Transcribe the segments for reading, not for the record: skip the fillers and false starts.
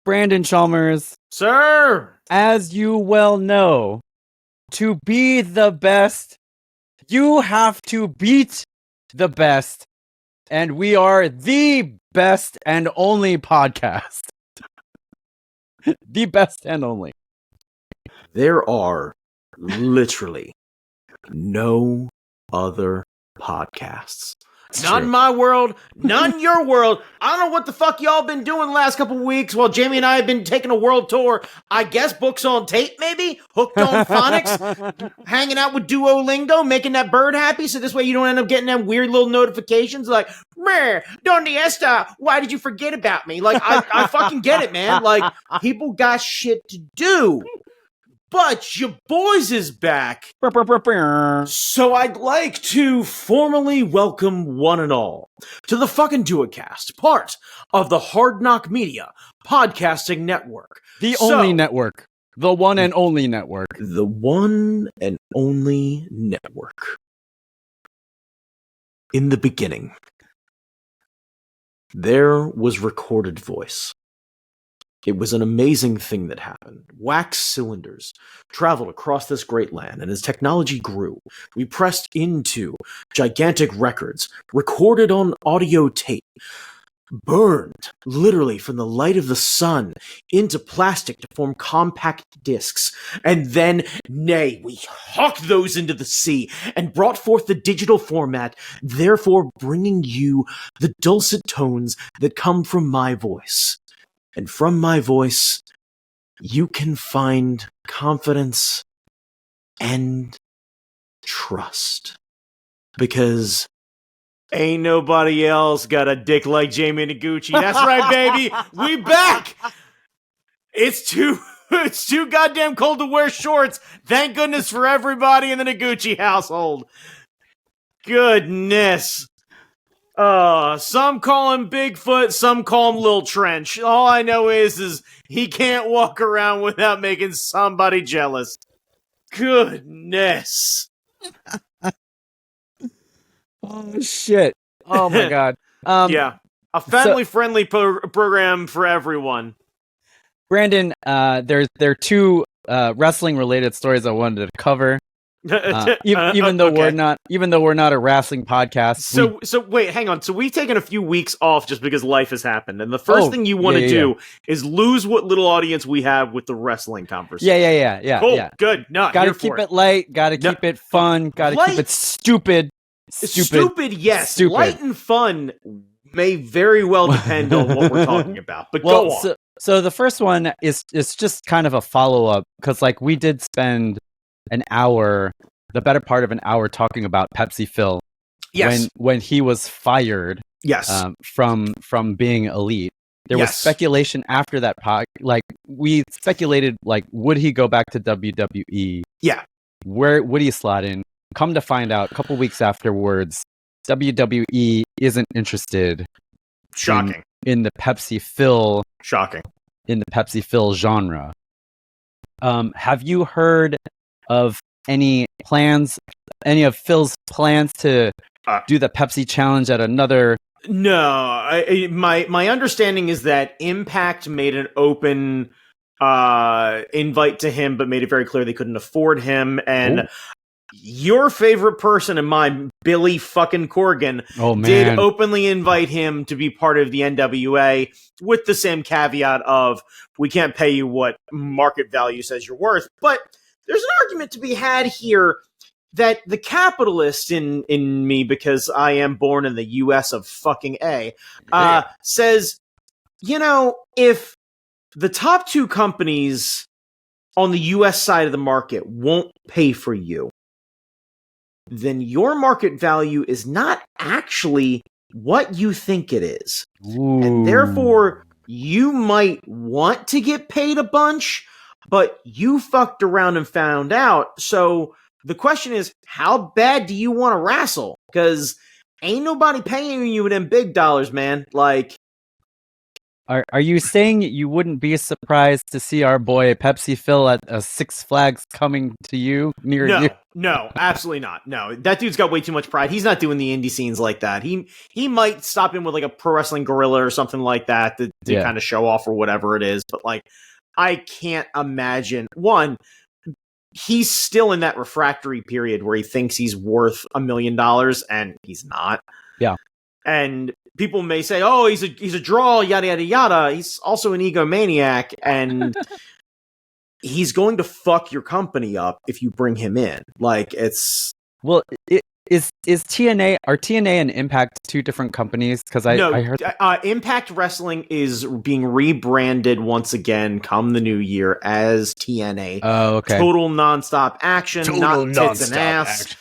Brandon Chalmers, Sir! as you well know, to be the best, you have to beat the best. And we are the best and only podcast. The best and only. There are literally no other podcasts. Not in my world, not in your world. I don't know what the fuck y'all been doing the last couple weeks while Jamie and I have been taking a world tour. I guess books on tape, maybe? Hooked on phonics? Hanging out with Duolingo, making that bird happy so this way you don't end up getting them weird little notifications like, "Meh, donde esta? Why did you forget about me?" Like, I fucking get it, man. Like, people got shit to do. But your boys is back. So I'd like to formally welcome one and all to the fucking Duocast, part of the Hard Knock Media podcasting network. The only network. The one and only network. The one and only network. In the beginning, there was recorded voice. It was an amazing thing that happened. Wax cylinders traveled across this great land, and as technology grew, we pressed into gigantic records, recorded on audio tape, burned literally from the light of the sun into plastic to form compact discs, and then, we hawked those into the sea and brought forth the digital format, therefore bringing you the dulcet tones that come from my voice. And from my voice, you can find confidence and trust. Because ain't nobody else got a dick like Jamie Noguchi. That's right, baby. We back. It's too goddamn cold to wear shorts. Thank goodness for everybody in the Noguchi household. Goodness. Some call him Bigfoot, some call him Lil Trench. All I know is he can't walk around without making somebody jealous. Goodness. Oh, shit. Oh, my God. Yeah. A family-friendly program for everyone. Brandon, there are two wrestling-related stories I wanted to cover. Even though we're not a wrestling podcast. So wait, hang on. So we've taken a few weeks off just because life has happened, and the first thing you want to do is lose what little audience we have with the wrestling conversation. Yeah. Cool. Yeah. Good. No, gotta keep it light. Gotta keep it fun. Gotta keep it stupid. Stupid. Yes. Stupid. Light and fun may very well depend on what we're talking about. But go on. So the first one is just kind of a follow up because we did spend the better part of an hour talking about Pepsi Phil. Yes. When he was fired. Yes. From being elite. There was speculation after that we speculated would he go back to WWE? Yeah. Where would he slot in? Come to find out, a couple weeks afterwards, WWE isn't interested. Shocking. In the Pepsi Phil. Shocking. In the Pepsi Phil genre. Have you heard of any of Phil's plans to do the Pepsi challenge at another? No, my understanding is that Impact made an open invite to him, but made it very clear they couldn't afford him. And your favorite person and mine, Billy fucking Corgan, did openly invite him to be part of the NWA with the same caveat of, we can't pay you what market value says you're worth. But there's an argument to be had here that the capitalist in me, because I am born in the US of fucking A, says, if the top two companies on the US side of the market won't pay for you, then your market value is not actually what you think it is. Ooh. And therefore, you might want to get paid a bunch, but you fucked around and found out. So the question is, how bad do you want to wrestle? Because ain't nobody paying you them big dollars, man. Are you saying you wouldn't be surprised to see our boy Pepsi Phil at a Six Flags coming to you near you? No, absolutely not. No, that dude's got way too much pride. He's not doing the indie scenes like that. He might stop in with like a pro wrestling gorilla or something like that to kind of show off or whatever it is. But like, I can't imagine. One, he's still in that refractory period where he thinks he's worth $1 million and he's not. Yeah. And people may say, "Oh, he's a draw, yada yada yada." He's also an egomaniac, and he's going to fuck your company up if you bring him in. Like, it's is TNA and Impact two different companies? Because I heard Impact Wrestling is being rebranded once again come the new year as TNA. Oh, okay. Total nonstop action, not tits and ass.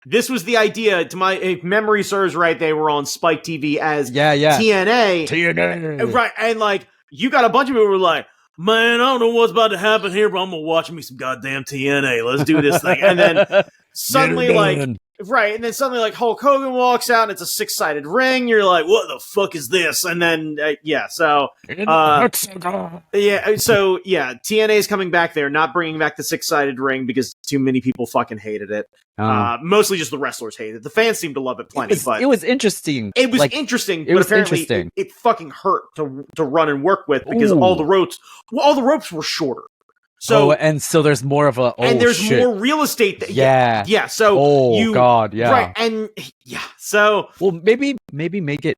This was the idea. To my if memory serves right, they were on Spike TV as TNA, right? And like, you got a bunch of people who were like, "Man, I don't know what's about to happen here, but I'm gonna watch me some goddamn TNA. Let's do this thing." And then suddenly, like Hulk Hogan walks out, and it's a 6-sided ring. You're like, "What the fuck is this?" And then TNA is coming back. They're not bringing back the 6-sided ring because too many people fucking hated it. Mostly just the wrestlers hated it. The fans seem to love it plenty. It was interesting. It was interesting, but apparently it fucking hurt to run and work with because all the ropes were shorter. So so there's more of more real estate. So right, and so maybe make it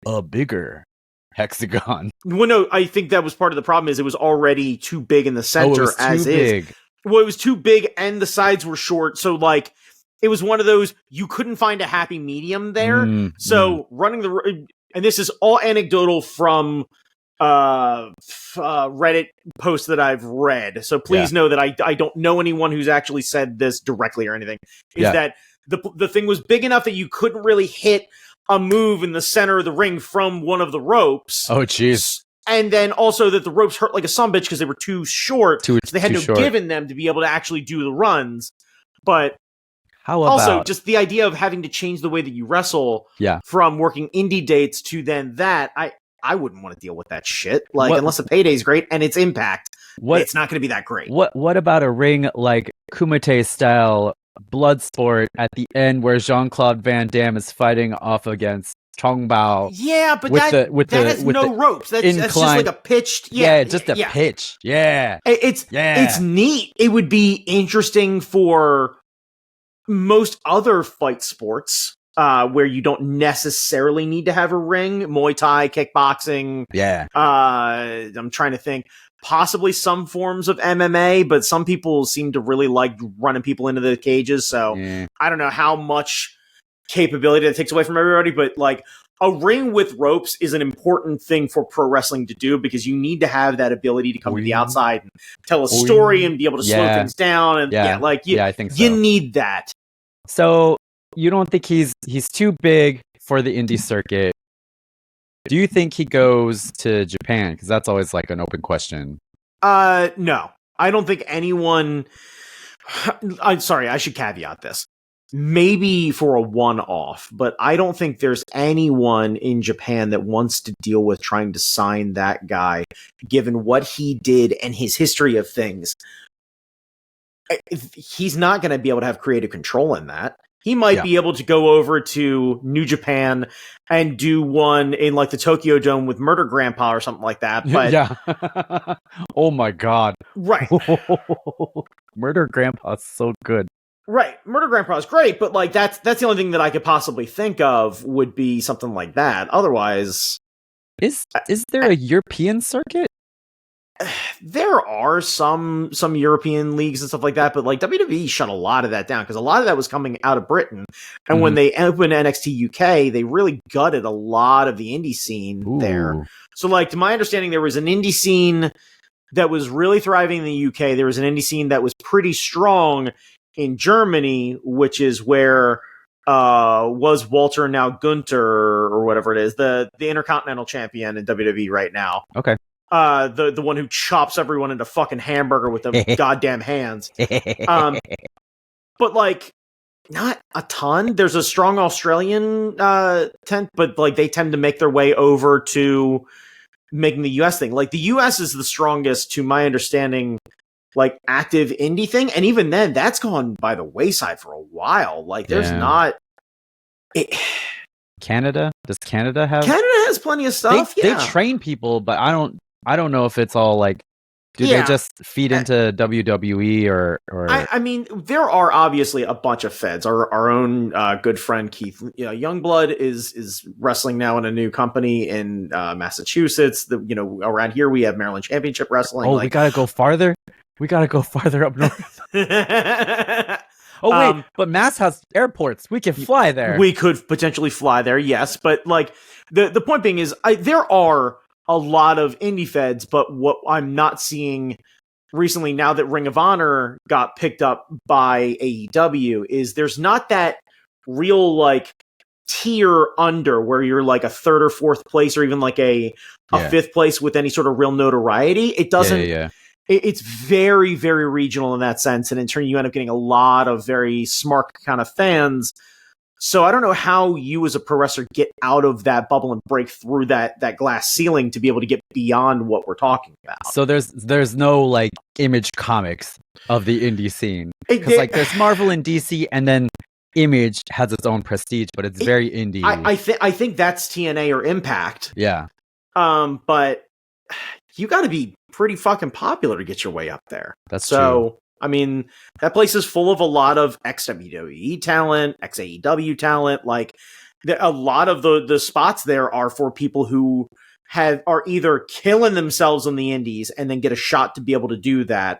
a bigger hexagon. Well, no, I think that was part of the problem. Is it was already too big in the center as is. Big. Well, it was too big, and the sides were short. So like, it was one of those you couldn't find a happy medium there. Running and this is all anecdotal from Reddit posts that I've read. So please know that I don't know anyone who's actually said this directly or anything. That the thing was big enough that you couldn't really hit a move in the center of the ring from one of the ropes. Oh, jeez. And then also that the ropes hurt like a sumbitch because they were too short. So they had no give in them to be able to actually do the runs. But how about also just the idea of having to change the way that you wrestle from working indie dates to then that, I wouldn't want to deal with that shit. Like, unless the payday is great and it's Impact, it's not going to be that great. What about a ring like Kumite style Bloodsport at the end where Jean-Claude Van Damme is fighting off against Chong Bao? Yeah, but that has no ropes. That's just like a pitched. Pitch. Yeah, it's neat. It would be interesting for most other fight sports where you don't necessarily need to have a ring. Muay Thai, kickboxing. Yeah. I'm trying to think. Possibly some forms of MMA, but some people seem to really like running people into the cages. So I don't know how much capability that takes away from everybody, but like, a ring with ropes is an important thing for pro wrestling to do because you need to have that ability to come to the outside and tell a story and be able to slow things down. And I think so. You need that. So you don't think he's too big for the indie circuit? Do you think he goes to Japan? Because that's always like an open question. No, I don't think anyone. I'm sorry, I should caveat this. Maybe for a one-off, but I don't think there's anyone in Japan that wants to deal with trying to sign that guy, given what he did and his history of things. He's not going to be able to have creative control in that. He might be able to go over to New Japan and do one in like the Tokyo Dome with Murder Grandpa or something like that. But oh my God. Right. Murder Grandpa's so good. Right. Murder Grandpa is great, but like that's the only thing that I could possibly think of would be something like that. Otherwise, is there a European circuit? There are some European leagues and stuff like that, but like WWE shut a lot of that down because a lot of that was coming out of Britain. And when they opened NXT UK, they really gutted a lot of the indie scene there. So like, to my understanding, there was an indie scene that was really thriving in the UK. There was an indie scene that was pretty strong in Germany, which is where was Walter, now Gunther or whatever it is, the Intercontinental Champion in WWE right now. Okay. The one who chops everyone into fucking hamburger with them goddamn hands. But like, Not a ton. There's a strong Australian tent, but like they tend to make their way over to making the US thing. Like the US is the strongest, to my understanding, like active indie thing, and even then, that's gone by the wayside for a while. Like there's not. Canada? Does Canada have? Canada has plenty of stuff. They train people, but I don't know if it's all like. Do they just feed into WWE or? I mean, there are obviously a bunch of feds. Our own good friend Keith, Youngblood is wrestling now in a new company in Massachusetts. Around here we have Maryland Championship Wrestling. Oh, we gotta go farther. We gotta go farther up north. Oh wait, but Mass has airports. We can fly there. We could potentially fly there, yes. But like the point being is, there are a lot of indie feds, but what I'm not seeing recently, now that Ring of Honor got picked up by AEW, is there's not that real like tier under where you're like a third or fourth place or even like a fifth place with any sort of real notoriety. It doesn't. It's very, very regional in that sense, and in turn, you end up getting a lot of very smart kind of fans. So I don't know how you as a pro wrestler get out of that bubble and break through that glass ceiling to be able to get beyond what we're talking about. So there's no like Image Comics of the indie scene, because like there's Marvel and DC, and then Image has its own prestige, but it's very indie. I think that's TNA or Impact. Yeah. But you got to be pretty fucking popular to get your way up there. That's true. I mean, that place is full of a lot of ex-WWE talent, ex-AEW talent. Like, a lot of the spots there are for people who are either killing themselves on the indies and then get a shot to be able to do that,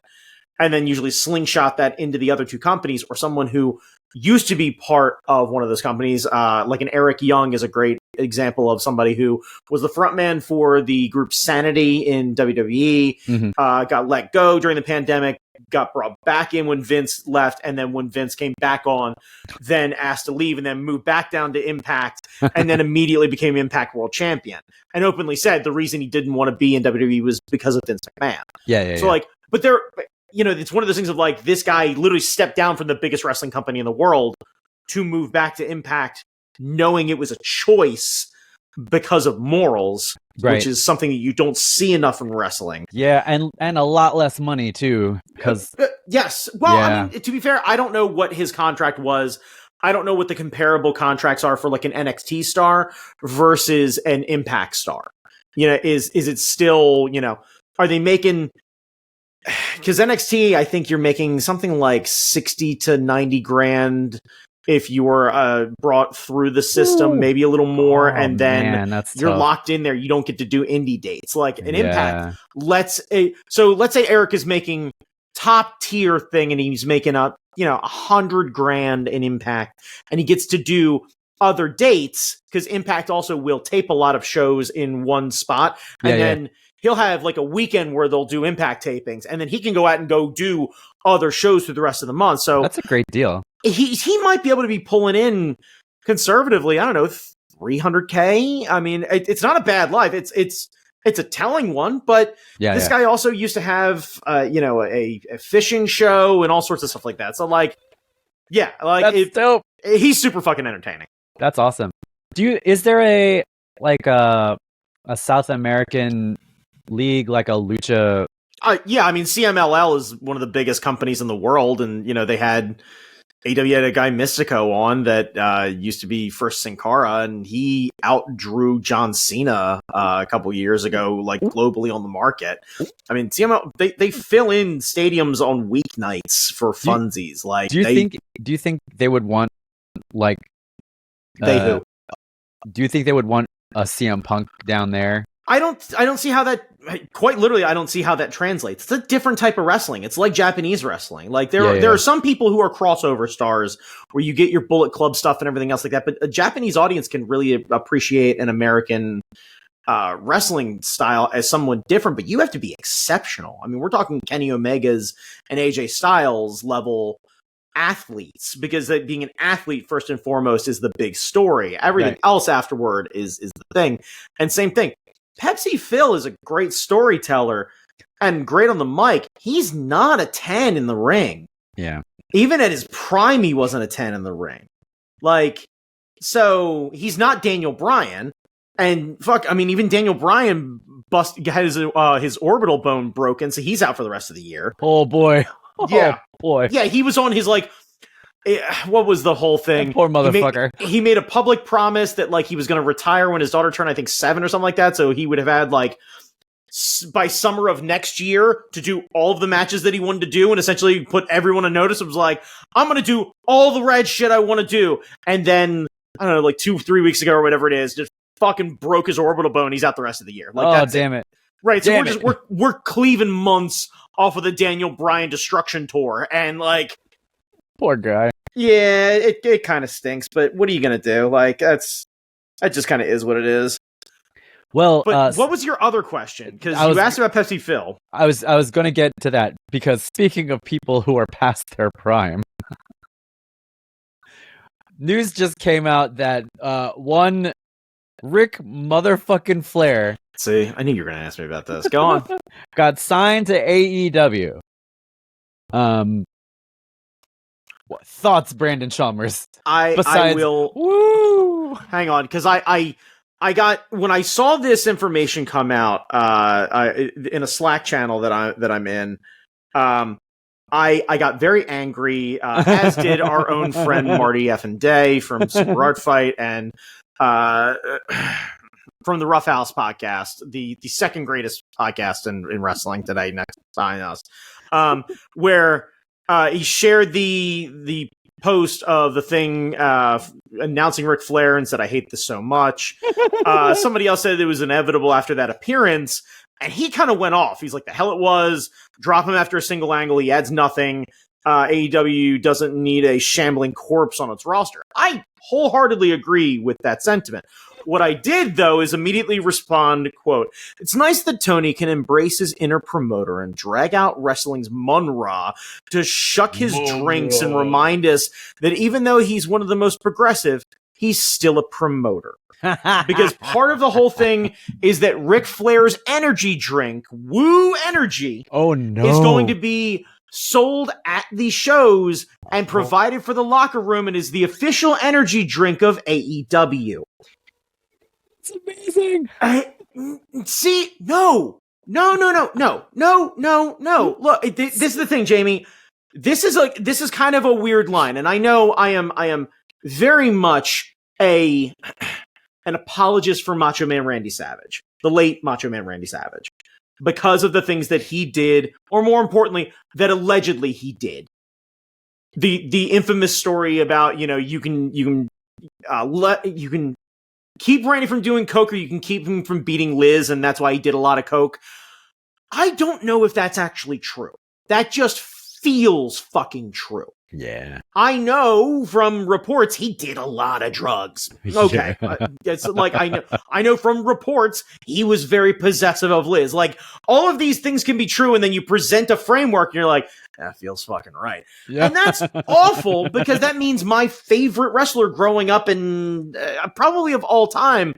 and then usually slingshot that into the other two companies, or someone who used to be part of one of those companies. Like an Eric Young is a great example of somebody who was the frontman for the group Sanity in WWE, got let go during the pandemic, got brought back in when Vince left, and then when Vince came back on, then asked to leave, and then moved back down to Impact, and then immediately became Impact World Champion, and openly said the reason he didn't want to be in WWE was because of Vince McMahon. Like, but there, it's one of those things of like, this guy literally stepped down from the biggest wrestling company in the world to move back to Impact, knowing it was a choice because of morals, which is something that you don't see enough in wrestling. Yeah, and a lot less money too. Because yes, well, I mean, to be fair, I don't know what his contract was. I don't know what the comparable contracts are for like an NXT star versus an Impact star. Is it still, are they making? Because NXT, I think you're making something like 60 to 90 grand if you were brought through the system, maybe a little more, and then you're locked in there. You don't get to do indie dates like an Impact. Let's say Eric is making top tier thing, and he's making up 100 grand in Impact, and he gets to do other dates because Impact also will tape a lot of shows in one spot, and then he'll have like a weekend where they'll do Impact tapings, and then he can go out and go do other shows through the rest of the month. So that's a great deal. He might be able to be pulling in conservatively, I don't know, $300K. I mean, it's not a bad life. It's a telling one, but this guy also used to have a fishing show and all sorts of stuff like that. So like, that's dope. He's super fucking entertaining. That's awesome. Is there a South American league, like a lucha? Yeah, I mean, CMLL is one of the biggest companies in the world, and they had AEW had a guy Mystico on that used to be first Sin Cara, and he outdrew John Cena a couple years ago, like globally on the market. I mean, CMLL they fill in stadiums on weeknights for funsies. Like, do you think they would want like who? Do you think they would want a CM Punk down there? I don't see how that, quite literally, I don't see how that translates. It's a different type of wrestling. It's like Japanese wrestling. Like there are some people who are crossover stars where you get your Bullet Club stuff and everything else like that. But a Japanese audience can really appreciate an American wrestling style as somewhat different, but you have to be exceptional. I mean, we're talking Kenny Omega's and AJ Styles level athletes, because being an athlete first and foremost is the big story. Everything else afterward is the thing. And same thing. Pepsi Phil is a great storyteller and great on the mic. He's not a 10 in the ring. Yeah. Even at his prime, he wasn't a 10 in the ring. Like, so he's not Daniel Bryan. And even Daniel Bryan had his orbital bone broken, so he's out for the rest of the year. Oh boy. Yeah. Oh boy. Yeah, he was on his what was the whole thing? That poor motherfucker. He made a public promise that he was going to retire when his daughter turned, I think, 7 or something like that. So he would have had by summer of next year to do all of the matches that he wanted to do, and essentially put everyone on notice. It was like, I'm going to do all the rad shit I want to do. And then, I don't know, 2-3 weeks ago or whatever it is, just fucking broke his orbital bone. He's out the rest of the year. That's damn it. Right. So we're cleaving months off of the Daniel Bryan destruction tour. And poor guy. Yeah, it kind of stinks, but what are you going to do? That just kind of is what it is. Well, but what was your other question? Because you asked about Pepsi Phil. I was going to get to that, because speaking of people who are past their prime, news just came out that one Rick motherfucking Flair. See, I knew you were going to ask me about this. Go on. Got signed to AEW. What thoughts, Brandon Chalmers? I will. Woo! Hang on, because I got, when I saw this information come out in a Slack channel that I'm in, I got very angry, as did our own friend Marty Effin Day from Super Art Fight and from the Rough House podcast, the second greatest podcast in wrestling today, next behind us, where he shared the post of the thing announcing Ric Flair and said, I hate this so much. Somebody else said it was inevitable after that appearance, and he kind of went off. He's like, the hell it was. Drop him after a single angle. He adds nothing. AEW doesn't need a shambling corpse on its roster. I wholeheartedly agree with that sentiment. What I did, though, is immediately respond, quote, it's nice that Tony can embrace his inner promoter and drag out wrestling's Mun-Ra to shuck his drinks and remind us that even though he's one of the most progressive, he's still a promoter. Because part of the whole thing is that Ric Flair's energy drink, Woo Energy, is going to be sold at the shows and provided for the locker room, and is the official energy drink of AEW. It's amazing. See, no. Look, this is the thing, Jamie. This is kind of a weird line, and I know I am very much an apologist for Macho Man Randy Savage, the late Macho Man Randy Savage, because of the things that he did, or more importantly, that allegedly he did. The infamous story about, you can keep Randy from doing coke, or you can keep him from beating Liz, and that's why he did a lot of coke. I don't know if that's actually true. That just feels fucking true. Yeah. I know from reports he did a lot of drugs. Okay. It's I know from reports he was very possessive of Liz. All of these things can be true, and then you present a framework and you're like, that feels fucking right. Yeah. And that's awful, because that means my favorite wrestler growing up, and probably of all time,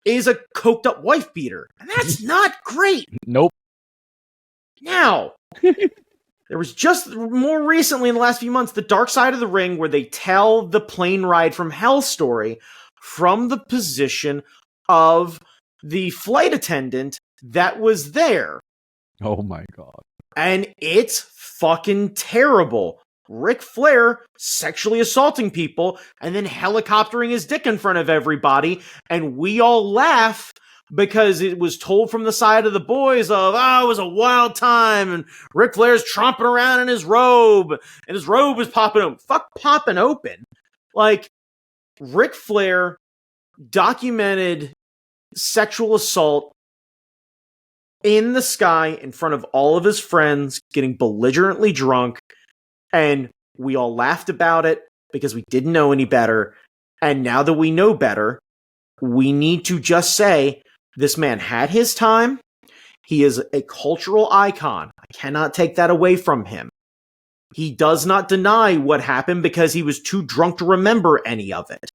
is a coked up wife beater. And that's not great. Nope. Now, there was just more recently, in the last few months, the Dark Side of the Ring, where they tell the plane ride from hell story from the position of the flight attendant that was there. Oh my God. And it's fucking terrible. Ric Flair sexually assaulting people and then helicoptering his dick in front of everybody, and we all laugh because it was told from the side of the boys of, it was a wild time, and Ric Flair's tromping around in his robe, and his robe is popping open. Fuck popping open. Ric Flair documented sexual assault in the sky in front of all of his friends, getting belligerently drunk, and we all laughed about it because we didn't know any better. And now that we know better, we need to just say, this man had his time. He is a cultural icon. I cannot take that away from him. He does not deny what happened because he was too drunk to remember any of it.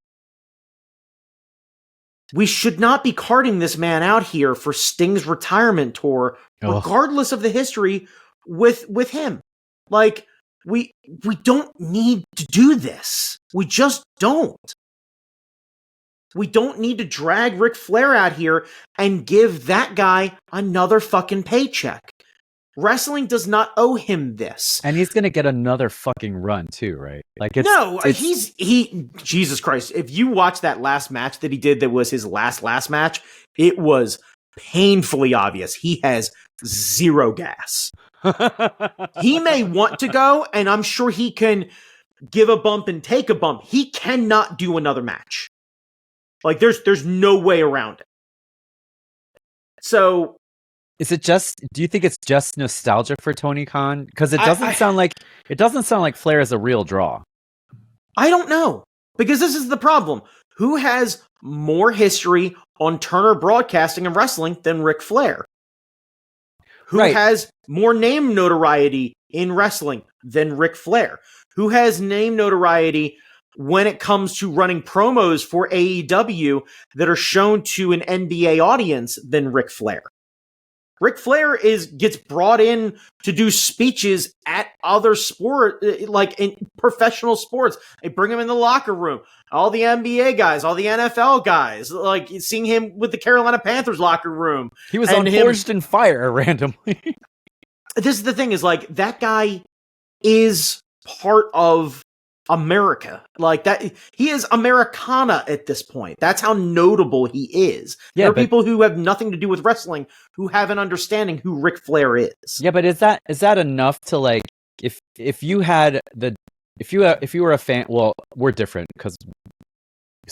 We should not be carting this man out here for Sting's retirement tour, regardless of the history with him. we don't need to do this. We just don't. We don't need to drag Ric Flair out here and give that guy another fucking paycheck. Wrestling does not owe him this. And he's going to get another fucking run too, right? Like Jesus Christ. If you watch that last match that he did that was his last match, it was painfully obvious. He has zero gas. He may want to go, and I'm sure he can give a bump and take a bump. He cannot do another match. Like, there's no way around it. So, do you think it's just nostalgia for Tony Khan? Because it doesn't sound like Flair is a real draw. I don't know. Because this is the problem. Who has more history on Turner Broadcasting and wrestling than Ric Flair? Who has more name notoriety in wrestling than Ric Flair? Who has name notoriety when it comes to running promos for AEW that are shown to an NBA audience than Ric Flair? Ric Flair gets brought in to do speeches at other sport, like in professional sports. They bring him in the locker room. All the NBA guys, all the NFL guys, like seeing him with the Carolina Panthers locker room. He was on Forged in Fire randomly. This is the thing, is like, that guy is part of America. Like, that, he is Americana at this point. That's how notable he is. Yeah, there are people who have nothing to do with wrestling who have an understanding who Ric Flair is. Yeah, but is that enough to, like, if you were a fan? Well, we're different because we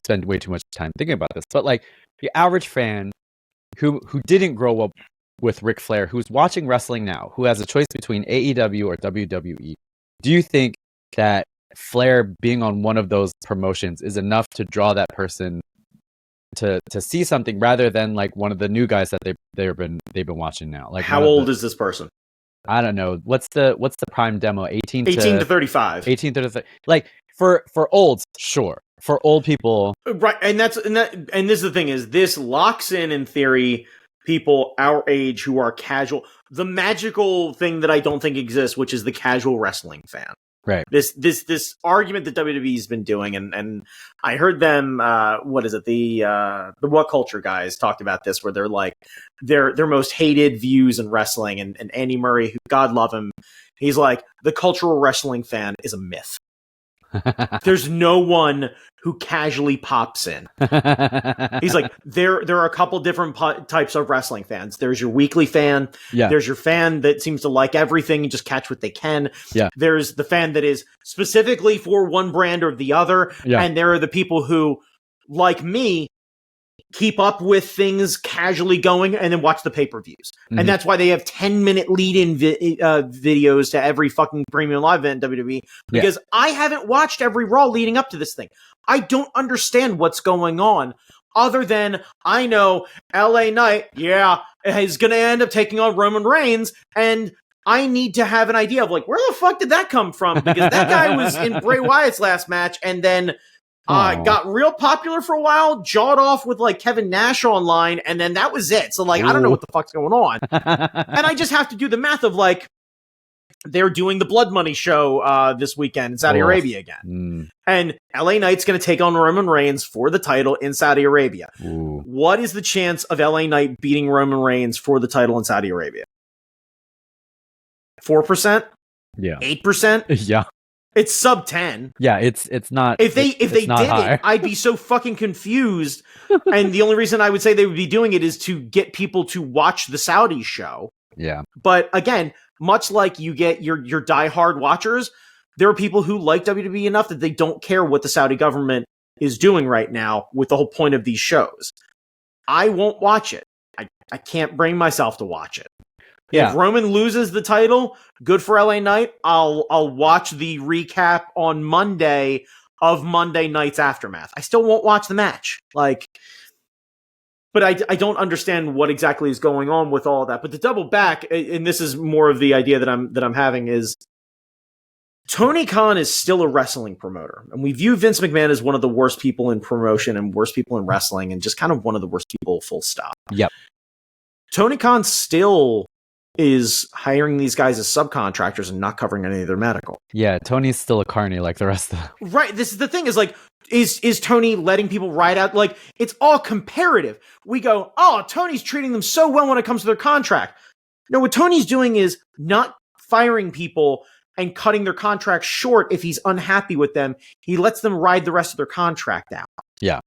spend way too much time thinking about this. But like the average fan who didn't grow up with Ric Flair, who's watching wrestling now, who has a choice between AEW or WWE, do you think that Flair being on one of those promotions is enough to draw that person to see something, rather than like one of the new guys that they've been watching now? Like, how old is this person? I don't know. What's the prime demo? 18 to 35. 18 to 30. Like, for olds, sure. For old people, right? And this is the thing, is this locks in theory, people our age who are casual. The magical thing that I don't think exists, which is the casual wrestling fan. Right. This argument that WWE's been doing, and I heard them, what is it? The What Culture guys talked about this, where they're like, their most hated views in wrestling, and Andy Murray, who, God love him, he's like, the cultural wrestling fan is a myth. There's no one who casually pops in. He's like, there are a couple different types of wrestling fans. There's your weekly fan. Yeah. There's your fan that seems to like everything and just catch what they can. Yeah. There's the fan that is specifically for one brand or the other. Yeah. And there are the people who, like me, keep up with things casually going and then watch the pay-per-views. Mm-hmm. And that's why they have 10-minute lead-in videos to every fucking premium live event in WWE, because I haven't watched every Raw leading up to this thing. I don't understand what's going on, other than I know LA Knight, is going to end up taking on Roman Reigns, and I need to have an idea of, like, where the fuck did that come from? Because that guy was in Bray Wyatt's last match, and then got real popular for a while, jawed off with like Kevin Nash online, and then that was it. So like, I don't know what the fuck's going on. And I just have to do the math of like, they're doing the Blood Money show this weekend in Saudi Arabia again. And LA Knight's going to take on Roman Reigns for the title in Saudi Arabia. What is the chance of LA Knight beating Roman Reigns for the title in Saudi Arabia? 4%? Yeah. 8%? Yeah. It's sub 10. Yeah, it's not. If they did it, I'd be so fucking confused. And the only reason I would say they would be doing it is to get people to watch the Saudi show. Yeah. But again, much like you get your diehard watchers, there are people who like WWE enough that they don't care what the Saudi government is doing right now with the whole point of these shows. I won't watch it. I can't bring myself to watch it. Yeah. If Roman loses the title, good for LA Knight. I'll watch the recap on Monday of Monday Night's Aftermath. I still won't watch the match. Like, but I don't understand what exactly is going on with all of that. But to double back, and this is more of the idea that I'm having, is Tony Khan is still a wrestling promoter, and we view Vince McMahon as one of the worst people in promotion and worst people in wrestling, and just kind of one of the worst people, full stop. Yep. Tony Khan still is hiring these guys as subcontractors and not covering any of their medical. Yeah, Tony's still a carny like the rest of them. Right. This is the thing, is like, is Tony letting people ride out? Like, it's all comparative. We go, oh, Tony's treating them so well when it comes to their contract. No, what Tony's doing is not firing people and cutting their contract short if he's unhappy with them. He lets them ride the rest of their contract out. Yeah.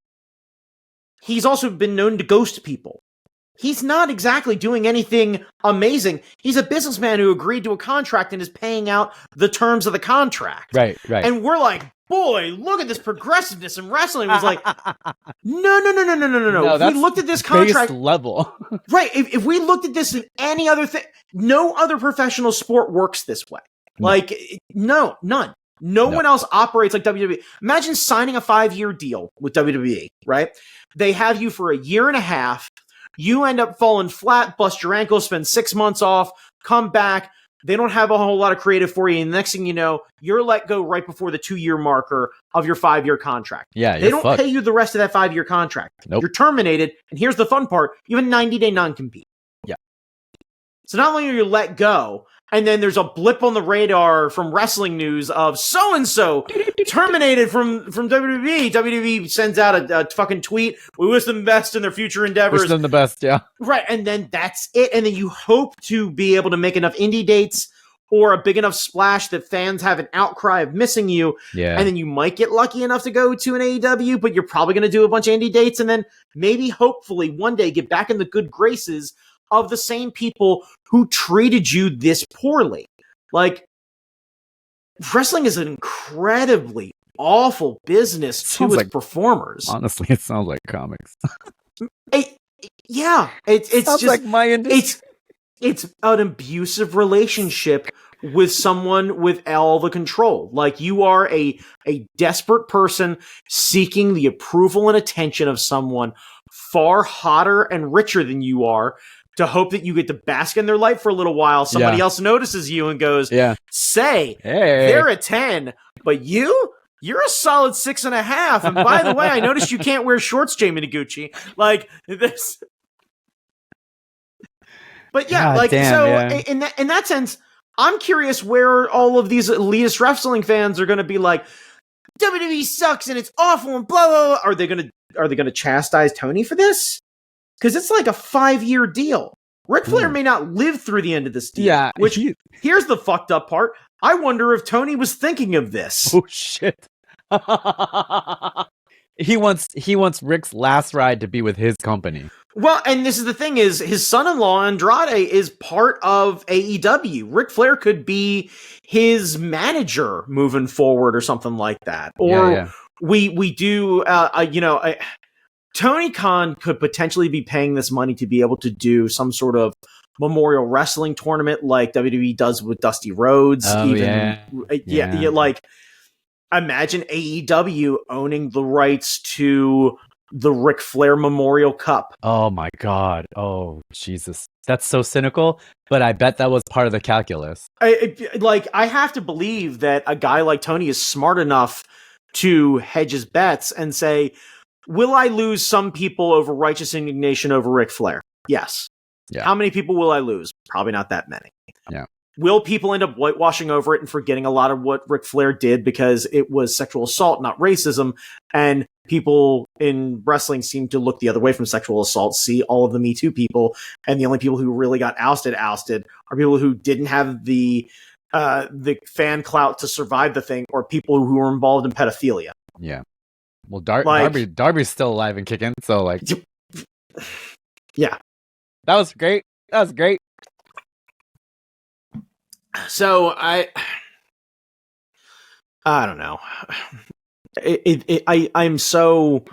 He's also been known to ghost people. He's not exactly doing anything amazing. He's a businessman who agreed to a contract and is paying out the terms of the contract. Right. And we're like, boy, look at this progressiveness in wrestling. It was like, no. If we looked at this contract level, right? If we looked at this in any other thing, no other professional sport works this way. Like, no, none. No one else operates like WWE. Imagine signing a 5-year deal with WWE, right? They have you for a year and a half. You end up falling flat, bust your ankle, spend 6 months off, come back. They don't have a whole lot of creative for you. And the next thing you know, you're let go right before the 2-year marker of your 5-year contract. Yeah, they don't pay you the rest of that 5-year contract. Nope. You're terminated. And here's the fun part. You have a 90-day non-compete. Yeah. So not only are you let go, and then there's a blip on the radar from wrestling news of so-and-so terminated from WWE. WWE sends out a fucking tweet. We wish them the best in their future endeavors. Wish them the best, yeah. Right, and then that's it. And then you hope to be able to make enough indie dates or a big enough splash that fans have an outcry of missing you. Yeah. And then you might get lucky enough to go to an AEW, but you're probably going to do a bunch of indie dates and then maybe, hopefully, one day get back in the good graces of the same people who treated you this poorly. Like, wrestling is an incredibly awful business to its performers. Honestly, it sounds like comics. It's sounds just like my industry. It's an abusive relationship with someone with all the control. Like, you are a desperate person seeking the approval and attention of someone far hotter and richer than you are, to hope that you get to bask in their light for a little while. Somebody else notices you and goes, say, they're a 10, but you're a solid 6.5. And by the way, I noticed you can't wear shorts, Jamie Noguchi. Like this. But in that sense, I'm curious where all of these elitist wrestling fans are going to be like, WWE sucks and it's awful and blah, blah, blah. Are they going to chastise Tony for this? Because it's like a 5-year deal. Ric Flair may not live through the end of this deal. Yeah. Here's the fucked up part. I wonder if Tony was thinking of this. Oh, shit. He wants Rick's last ride to be with his company. Well, and this is the thing, is his son-in-law, Andrade, is part of AEW. Ric Flair could be his manager moving forward or something like that. Or we do, Tony Khan could potentially be paying this money to be able to do some sort of memorial wrestling tournament like WWE does with Dusty Rhodes. Like, imagine AEW owning the rights to the Ric Flair Memorial Cup. Oh my God. Oh, Jesus. That's so cynical, but I bet that was part of the calculus. I have to believe that a guy like Tony is smart enough to hedge his bets and say, will I lose some people over righteous indignation over Ric Flair? Yes. Yeah. How many people will I lose? Probably not that many. Yeah. Will people end up whitewashing over it and forgetting a lot of what Ric Flair did because it was sexual assault, not racism? And people in wrestling seem to look the other way from sexual assault, see all of the Me Too people, and the only people who really got ousted are people who didn't have the fan clout to survive the thing, or people who were involved in pedophilia. Yeah. Well, Darby's still alive and kicking, so like, yeah, that was great. So I don't know. I'm so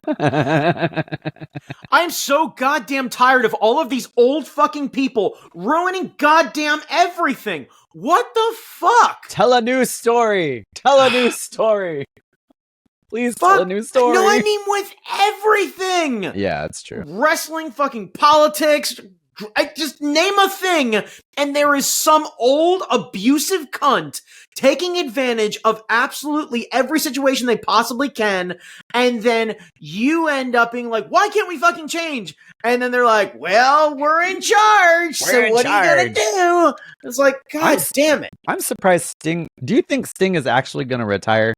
I'm so goddamn tired of all of these old fucking people ruining goddamn everything. What the fuck? Tell a new story. Please tell a new story. No, I mean with everything. Yeah, it's true. Wrestling, fucking politics, just name a thing, and there is some old abusive cunt taking advantage of absolutely every situation they possibly can, and then you end up being like, why can't we fucking change? And then they're like, well, we're in charge, so what are you gonna do? It's like, God damn it. I'm surprised Sting... Do you think Sting is actually gonna retire?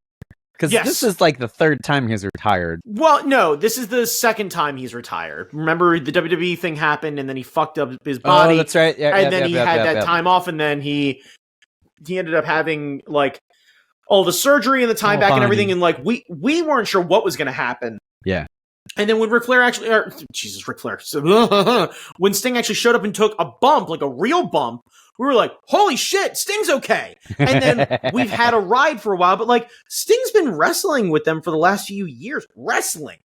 Because this is like the third time he's retired. Well, no, this is the second time he's retired. Remember, the WWE thing happened, and then he fucked up his body. Oh, that's right. Yeah, and then he had that time off, and then he ended up having, like, all the surgery and the time back and everything, and, like, we weren't sure what was going to happen. Yeah. And then when Ric Flair actually... Ric Flair. When Sting actually showed up and took a bump, like a real bump, we were like, holy shit, Sting's okay. And then we've had a ride for a while, but like Sting's been wrestling with them for the last few years. Wrestling.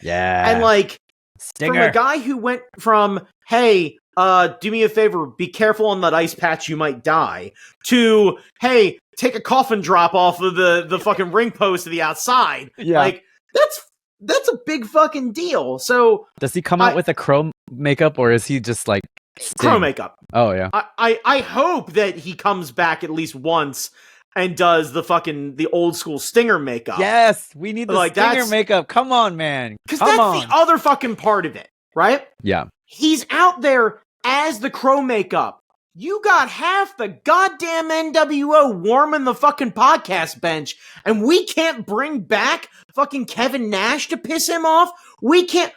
Yeah. And like, Stinger. from a guy who went from, hey, do me a favor, be careful on that ice patch, you might die, to, hey, take a coffin drop off of the fucking ring post to the outside. Yeah. Like, that's a big fucking deal. So does he come out with a crow makeup, or is he just like Sting? Crow makeup? Oh yeah. I hope that he comes back at least once and does the old school Stinger makeup. Yes, we need the Stinger makeup. Come on, man. Because that's the other fucking part of it, right? Yeah. He's out there as the Crow makeup. You got half the goddamn NWO warming the fucking podcast bench, and we can't bring back fucking Kevin Nash to piss him off? We can't.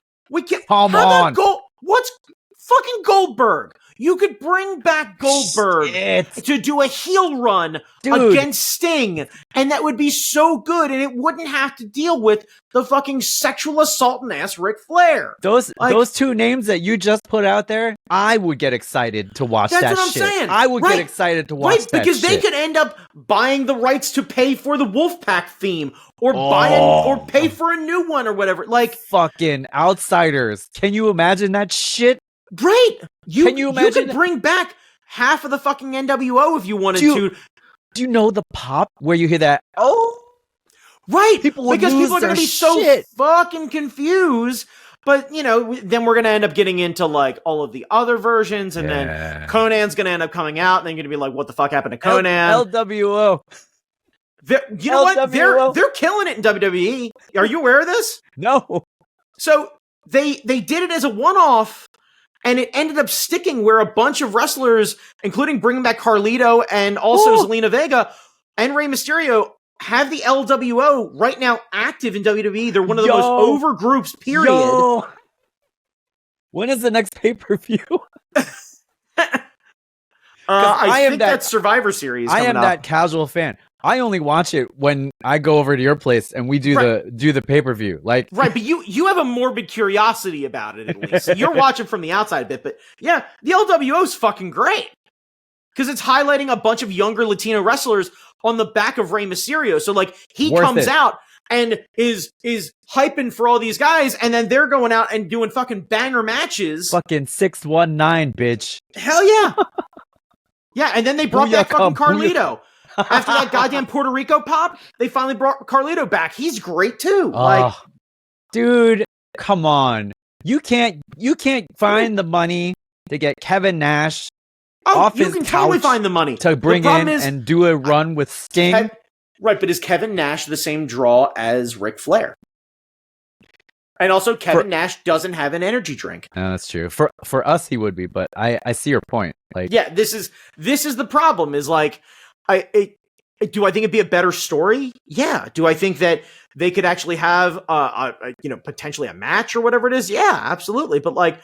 Come on. What's fucking Goldberg? You could bring back Goldberg to do a heel run against Sting, and that would be so good, and it wouldn't have to deal with the fucking sexual assaulting ass Ric Flair. Those two names that you just put out there, I would get excited to watch that shit. That's what I'm saying. I would get excited to watch that because shit. they could end up buying the rights to pay for the Wolfpack theme, or pay for a new one or whatever. Like, fucking outsiders. Can you imagine that shit? Right. Can you imagine? You could bring back half of the fucking NWO if you wanted to. Do you know the pop where you hear that? Oh, right. People are going to be so fucking confused. But, you know, then we're going to end up getting into, like, all of the other versions, and then Conan's going to end up coming out, and then you're going to be like, what the fuck happened to Conan? LWO. You know what? They're killing it in WWE. Are you aware of this? No. So they did it as a one-off, and it ended up sticking where a bunch of wrestlers, including bringing back Carlito and also Zelina Vega and Rey Mysterio, have the LWO right now active in WWE. They're one of the most over groups, period. When is the next pay-per-view? I think that's Survivor Series. I am that casual fan. I only watch it when I go over to your place and we do the pay-per-view. Like, right, but you have a morbid curiosity about it, at least. So you're watching from the outside a bit, but yeah, the LWO's fucking great. Because it's highlighting a bunch of younger Latino wrestlers on the back of Rey Mysterio. So, like, he comes out and is hyping for all these guys, and then they're going out and doing fucking banger matches. Fucking 619, bitch. Hell yeah. Yeah, and then they brought back fucking Carlito. After that goddamn Puerto Rico pop, they finally brought Carlito back. He's great too. Dude, come on. You can't find the money to get Kevin Nash off his couch. You can totally find the money to bring in and do a run with Sting. Right, but is Kevin Nash the same draw as Ric Flair? And also, Kevin Nash doesn't have an energy drink. That's true. For us, he would be, but I see your point. Like, yeah, this is the problem. Is like, do I think it'd be a better story? Yeah. Do I think that they could actually have potentially a match or whatever it is? Yeah, absolutely. But like,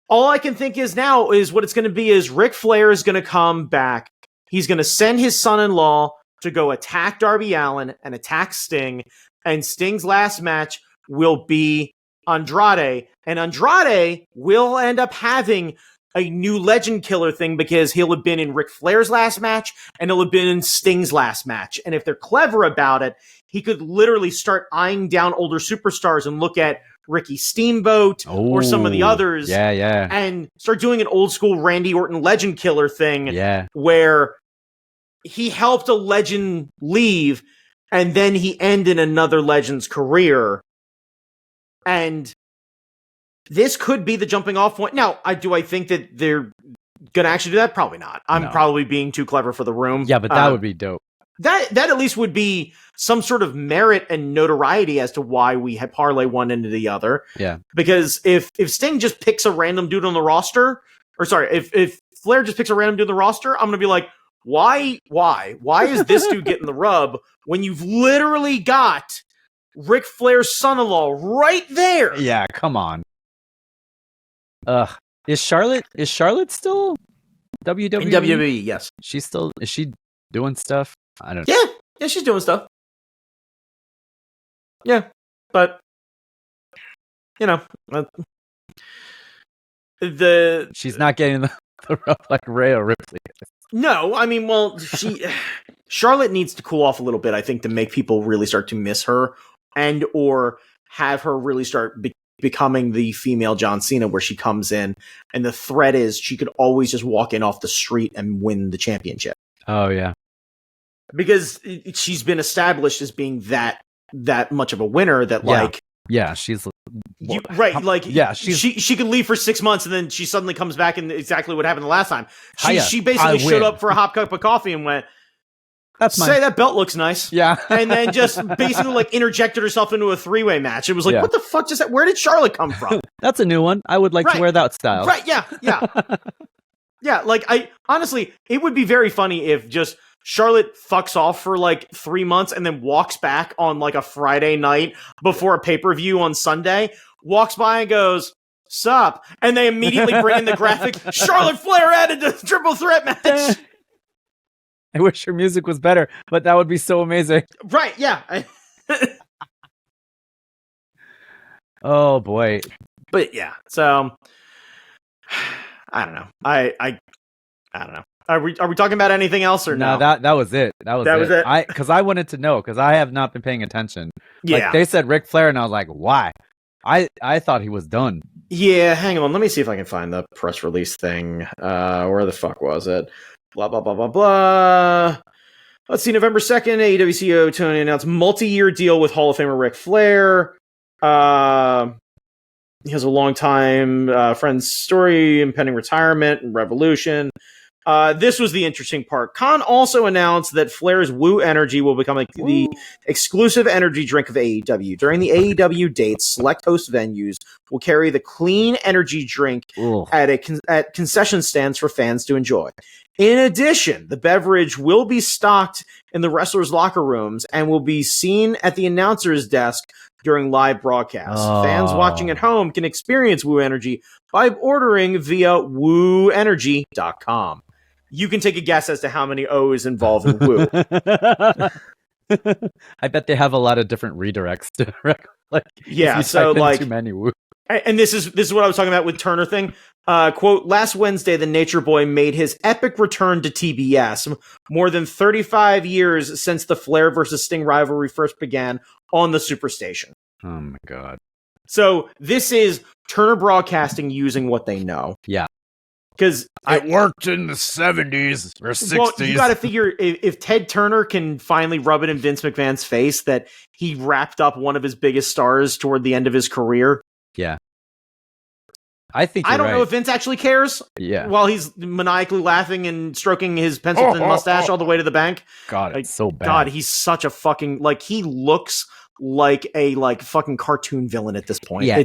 all I can think is now is what it's going to be is Ric Flair is going to come back. He's going to send his son-in-law to go attack Darby Allin and attack Sting, and Sting's last match will be Andrade, and Andrade will end up having a new legend killer thing because he'll have been in Ric Flair's last match and he'll have been in Sting's last match. And if they're clever about it, he could literally start eyeing down older superstars and look at Ricky Steamboat or some of the others. Yeah. And start doing an old school Randy Orton legend killer thing where he helped a legend leave and then he ended another legend's career. And this could be the jumping off point. Now, do I think that they're going to actually do that? Probably not. I'm probably being too clever for the room. Yeah, but that would be dope. That at least would be some sort of merit and notoriety as to why we had parlay one into the other. Yeah. Because if Sting just picks a random dude on the roster, or sorry, if Flair just picks a random dude on the roster, I'm going to be like, why is this dude getting the rub when you've literally got Ric Flair's son-in-law right there? Yeah, come on. Is Charlotte still WWE? In WWE, yes. Is she doing stuff? I don't know. Yeah, she's doing stuff. Yeah, but she's not getting the rub like Rhea Ripley. No, I mean, well, Charlotte needs to cool off a little bit, I think, to make people really start to miss her and or have her really start becoming the female John Cena, where she comes in and the threat is she could always just walk in off the street and win the championship. Oh yeah, because she's been established as being that much of a winner that she's she could leave for 6 months and then she suddenly comes back and exactly what happened the last time. She basically showed up for a hot cup of coffee and went, that belt looks nice. Yeah. And then just basically interjected herself into a 3-way match. It was like, what the fuck just that? Where did Charlotte come from? That's a new one. I would like to wear that style. Right, yeah. Yeah, I honestly, it would be very funny if just Charlotte fucks off for 3 months and then walks back on a Friday night before a pay-per-view on Sunday, walks by and goes, "Sup?" And they immediately bring in the graphic, Charlotte Flair added to the triple threat match. I wish her music was better, but that would be so amazing. Right, yeah. Oh boy. But yeah, so I don't know. I don't know. Are we talking about anything else or no? That was it. That was it. Because I wanted to know, because I have not been paying attention. Yeah. They said Ric Flair, and I was like, why? I thought he was done. Yeah, hang on. Let me see if I can find the press release thing. Where the fuck was it? Blah, blah, blah, blah, blah. Let's see. November 2nd, AEW CEO Tony announced multi-year deal with Hall of Famer Ric Flair. He has a long-time friend's story, impending retirement and revolution. This was the interesting part. Khan also announced that Flair's Woo Energy will become the exclusive energy drink of AEW. During the AEW dates, select host venues will carry the clean energy drink at concession stands for fans to enjoy. In addition, the beverage will be stocked in the wrestlers' locker rooms and will be seen at the announcer's desk during live broadcasts. Fans watching at home can experience Woo Energy by ordering via wooenergy.com. You can take a guess as to how many O is involved in Woo. I bet they have a lot of different redirects. Too many Woo. And this is what I was talking about with Turner thing. Quote, last Wednesday, the Nature Boy made his epic return to TBS, more than 35 years since the Flair versus Sting rivalry first began on the Superstation. Oh my God. So this is Turner Broadcasting using what they know. Yeah. Because it worked in the 70s or 60s. Well, you got to figure if Ted Turner can finally rub it in Vince McMahon's face that he wrapped up one of his biggest stars toward the end of his career. Yeah. I don't know if Vince actually cares. Yeah. While he's maniacally laughing and stroking his Pendleton mustache all the way to the bank. God, it's so bad. God, he's such a fucking he looks like a fucking cartoon villain at this point. Yeah,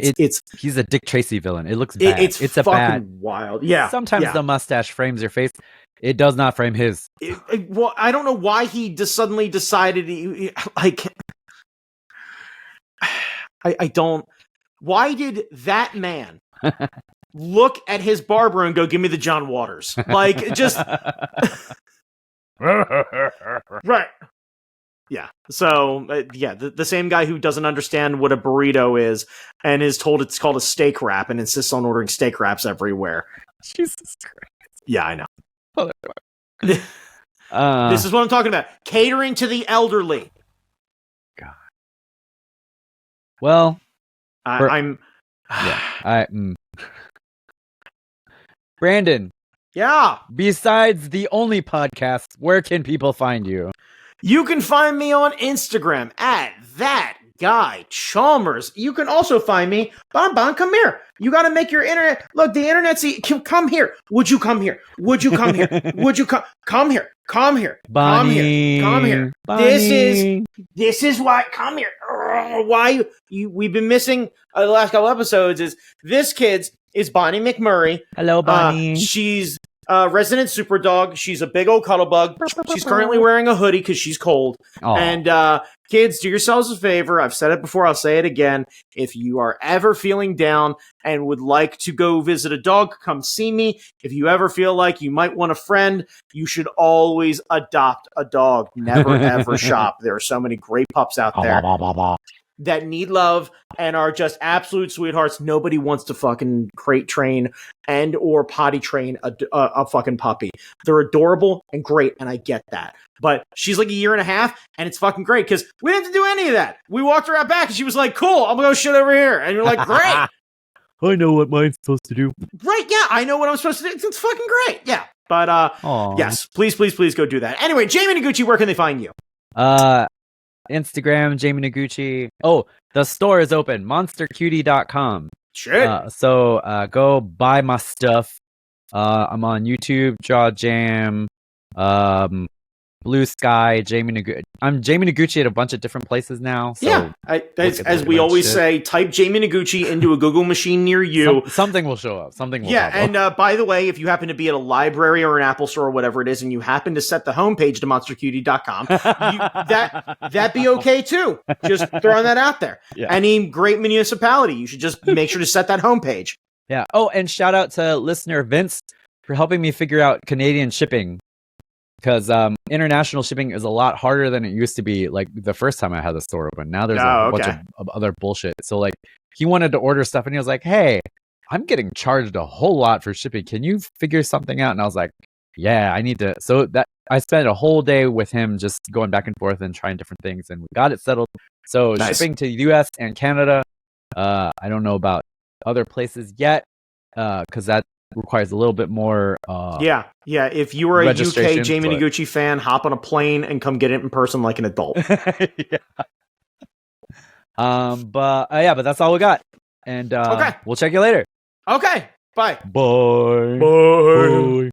he's a Dick Tracy villain. It looks bad. It's a fucking bad wild. Yeah. Sometimes the mustache frames your face. It does not frame his. Well, I don't know why he just suddenly decided I don't. Why did that man look at his barber and go, "Give me the John Waters"? Just right. Yeah. So, the same guy who doesn't understand what a burrito is and is told it's called a steak wrap and insists on ordering steak wraps everywhere. Jesus Christ. Yeah, I know. This is what I'm talking about. Catering to the elderly. God. Well, Brandon. Yeah. Besides the only podcast, where can people find you? You can find me on Instagram at that Guy Chalmers. You can also find me. Bon, come here. You got to make your internet. Look, the internet's. Come here. Would you come here? Would you come here? Would you come here? Come here. Bonnie. Come here. Bonnie. This is why. Come here. Why we've been missing the last couple episodes is this kid's is Bonnie McMurray. Hello, Bonnie. She's resident super dog. She's a big old cuddle bug. She's currently wearing a hoodie because she's cold. Aww. And kids, do yourselves a favor. I've said it before. I'll say it again. If you are ever feeling down and would like to go visit a dog, come see me. If you ever feel like you might want a friend, you should always adopt a dog. Never, ever shop. There are so many great pups out there that need love and are just absolute sweethearts. Nobody wants to fucking crate train and or potty train a fucking puppy. They're adorable and great, and I get that. But she's like a year and a half, and it's fucking great because we didn't have to do any of that. We walked her out back, and she was like, cool, I'm gonna go shit over here. And you're like, great. I know what mine's supposed to do. Right, yeah, I know what I'm supposed to do. It's fucking great, yeah. But, yes, please go do that. Anyway, Jamie Noguchi, where can they find you? Instagram, Jamie Noguchi. Oh, the store is open, monstercutie.com. Shit. So go buy my stuff. I'm on YouTube, Jaw Jam, Blue Sky, Jamie Noguchi. I'm Jamie Noguchi at a bunch of different places now. So yeah, as we always say, type Jamie Noguchi into a Google machine near you. Something will show up. Something will pop up. And by the way, if you happen to be at a library or an Apple store or whatever it is, and you happen to set the homepage to monstercutie.com, that be okay too. Just throwing that out there. Yeah. Any great municipality, you should just make sure to set that homepage. Yeah. Oh, and shout out to listener Vince for helping me figure out Canadian shipping. Because international shipping is a lot harder than it used to be. Like the first time I had the store open, now there's a bunch of other bullshit. So like he wanted to order stuff, and he was like, "Hey, I'm getting charged a whole lot for shipping. Can you figure something out?" And I was like, "Yeah, I need to." So that I spent a whole day with him, just going back and forth and trying different things, and we got it settled. So nice. Shipping to the U.S. and Canada. I don't know about other places yet, because that requires a little bit more if you are a UK Jamie Noguchi fan, hop on a plane and come get it in person like an adult. Yeah. But that's all we got, and okay, we'll check you later. Okay, bye. Bye.